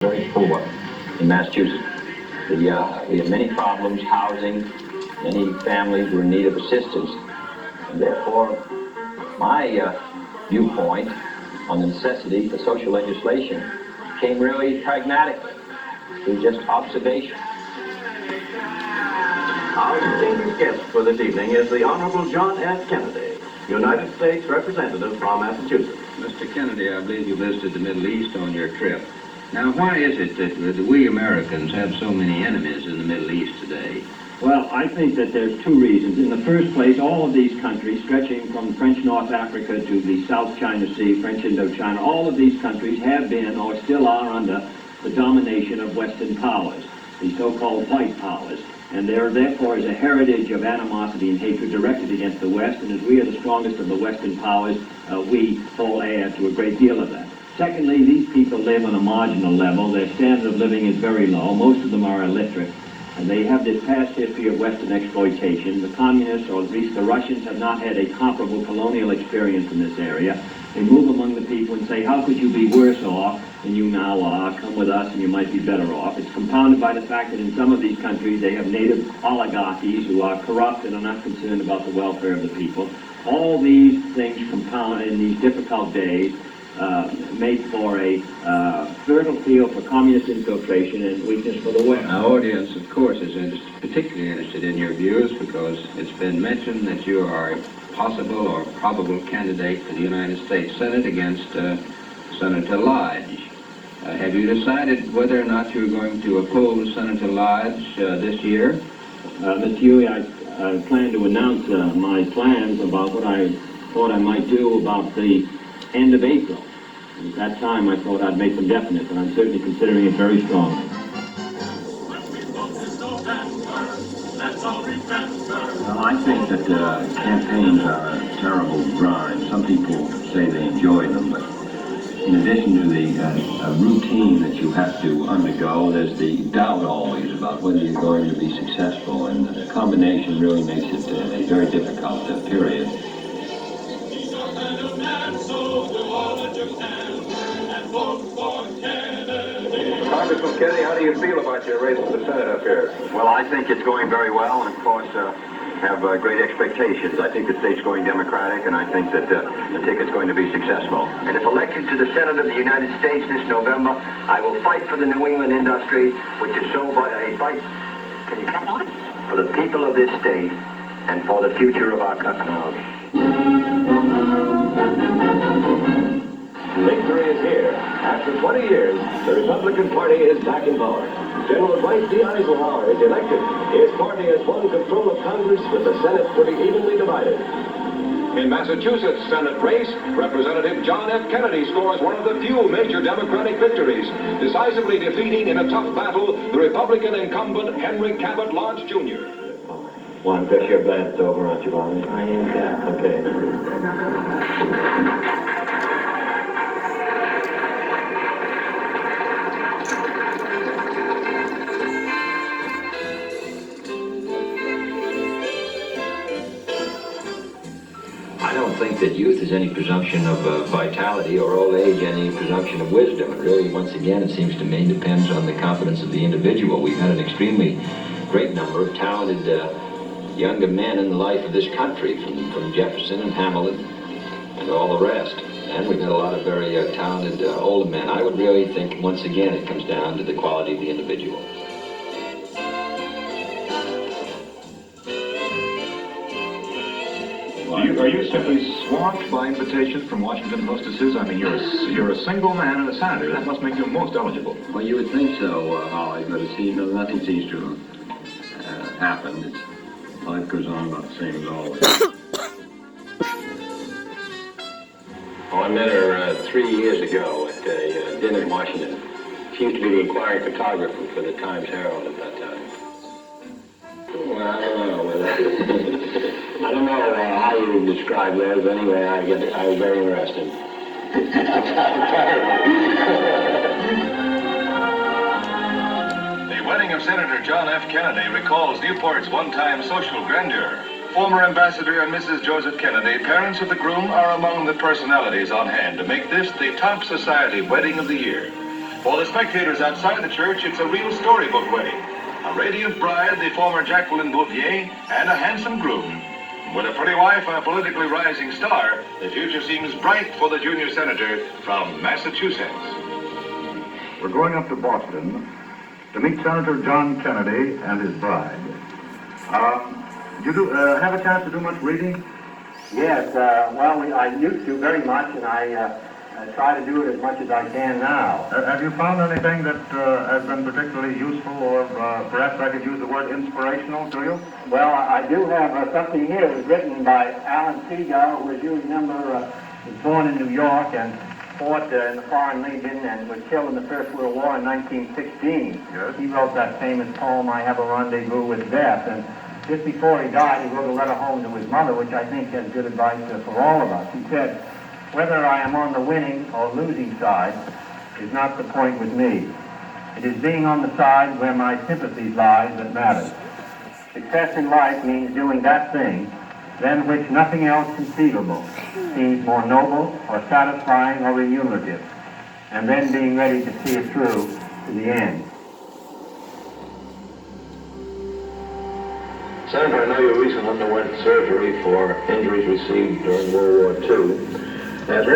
very poor in Massachusetts. We have many problems, housing, many families were in need of assistance, and therefore my viewpoint on the necessity for social legislation came really pragmatically, through just observation. Our distinguished guest for this evening is the Honorable John F. Kennedy, United States Representative from Massachusetts. Mr. Kennedy, I believe you visited the Middle East on your trip. Now, why is it that we Americans have so many enemies in the Middle East today? Well, I think that there's two reasons. In the first place, all of these countries, stretching from French North Africa to the South China Sea, French Indochina, all of these countries have been or still are under the domination of Western powers, the so-called white powers. And there, therefore, is a heritage of animosity and hatred directed against the West, and as we are the strongest of the Western powers, we fall heir to a great deal of that. Secondly, these people live on a marginal level. Their standard of living is very low. Most of them are illiterate. And they have this past history of Western exploitation. The communists, or at least the Russians, have not had a comparable colonial experience in this area. They move among the people and say, how could you be worse off than you now are? Come with us and you might be better off. It's compounded by the fact that in some of these countries they have native oligarchies who are corrupt and are not concerned about the welfare of the people. All these things compound in these difficult days make for a fertile field for communist infiltration and weakness for the West. Our audience, of course, is particularly interested in your views because it's been mentioned that you are a possible or probable candidate for the United States Senate against Senator Lodge. Have you decided whether or not you're going to oppose Senator Lodge this year? Mr. Huey, I plan to announce my plans about what I thought I might do about the end of April. At that time, I thought I'd make them definite, and I'm certainly considering it very strongly. Well, I think that campaigns are a terrible grind. Some people say they enjoy them, but in addition to the routine that you have to undergo, there's the doubt always about whether you're going to be successful, and the combination really makes it a very difficult period. Congressman Kennedy, how do you feel about your race for the Senate up here? Well, I think it's going very well, and of course, have great expectations. I think the state's going Democratic, and I think that the ticket's going to be successful. And if elected to the Senate of the United States this November, I will fight for the New England industry, which is so by a fight for the people of this state and for the future of our country. Victory is here. After 20 years, the Republican Party is back in power. General Dwight D. Eisenhower is elected. His party has won control of Congress, with the Senate pretty evenly divided. In Massachusetts Senate race, Representative John F. Kennedy scores one of the few major Democratic victories, decisively defeating in a tough battle the Republican incumbent Henry Cabot Lodge, Jr. Well, I'm just sure glad it's over, aren't you, Bonnie? I am, Cap. Okay. I don't think that youth is any presumption of vitality, or old age any presumption of wisdom. It really, once again, it seems to me, depends on the competence of the individual. We've had an extremely great number of talented younger men in the life of this country, from Jefferson and Hamilton and all the rest. And we've had a lot of very talented older men. I would really think, once again, it comes down to the quality of the individual. Are you simply swamped by invitations from Washington hostesses? I mean, you're a single man and a senator. That must make you most eligible. Well, you would think so, Holly, but nothing seems to have happened. Life goes on about the same as always. Oh, I met her 3 years ago at a dinner in Washington. She used to be the inquiring photographer for the Times Herald at that time. Well, I don't know. I don't know how you would describe those. Anyway, I was very interested. The wedding of Senator John F. Kennedy recalls Newport's one-time social grandeur. Former Ambassador and Mrs. Joseph Kennedy, parents of the groom, are among the personalities on hand to make this the top society wedding of the year. For the spectators outside the church, it's a real storybook wedding. A radiant bride, the former Jacqueline Bouvier, and a handsome groom. With a pretty wife and a politically rising star, the future seems bright for the junior senator from Massachusetts. We're going up to Boston to meet Senator John Kennedy and his bride. Did you have a chance to do much reading? Yes, I used to very much, and I try to do it as much as I can now. Have you found anything that has been particularly useful, or perhaps I could use the word inspirational to you? Well, I do have something here. It was written by Alan Seagull, who, as you remember, was born in New York and fought in the Foreign Legion and was killed in the First World War in 1916. Yes. He wrote that famous poem, I Have a Rendezvous with Death. And just before he died, he wrote a letter home to his mother, which I think has good advice for all of us. He said, "Whether I am on the winning or losing side is not the point with me. It is being on the side where my sympathies lie that matters. Success in life means doing that thing than which nothing else conceivable seems more noble or satisfying or remunerative, and then being ready to see it through to the end." Senator, I know you recently underwent surgery for injuries received during World War II. Has